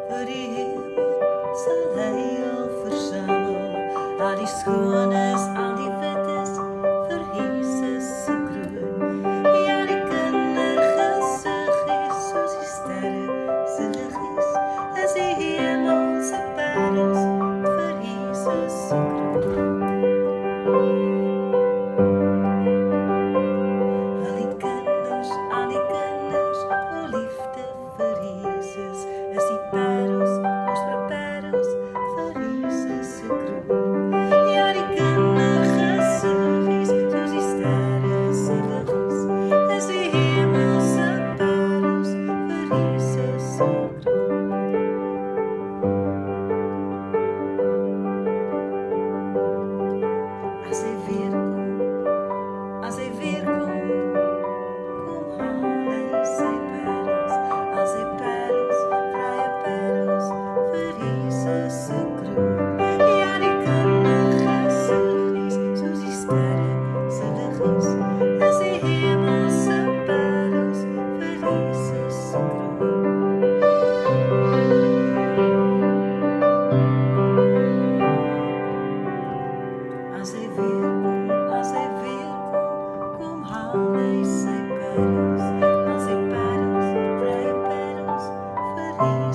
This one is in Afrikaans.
voor die hemel zal hij al verzamelen. Al die schoonheid, al die wettes, voor Jezus se kroon. Ja, die kindergezicht is, zoals die sterren se lig is, is die hemelse parels, voor Jezus se kroon. Al die kinders, vol liefde voor Jezus, is die parels, kostbare parels, voor Jezus se kroon. Ja, die kindergezichtjes, soos die sterre se lig is die hemelse parels, vir Jesus se kroon. As hy weer kom, as hy weer kom, kom haal hy sy parels, al sy parels, vrye parels, vir Jesus se kroon. Ja, die kindergezichtjes, soos die sterre se lig is die hemelse parels, vir Jesus se kroon. As hy weer kom haal hy sy parels, al sy parels, vrye parels, vir Jesus.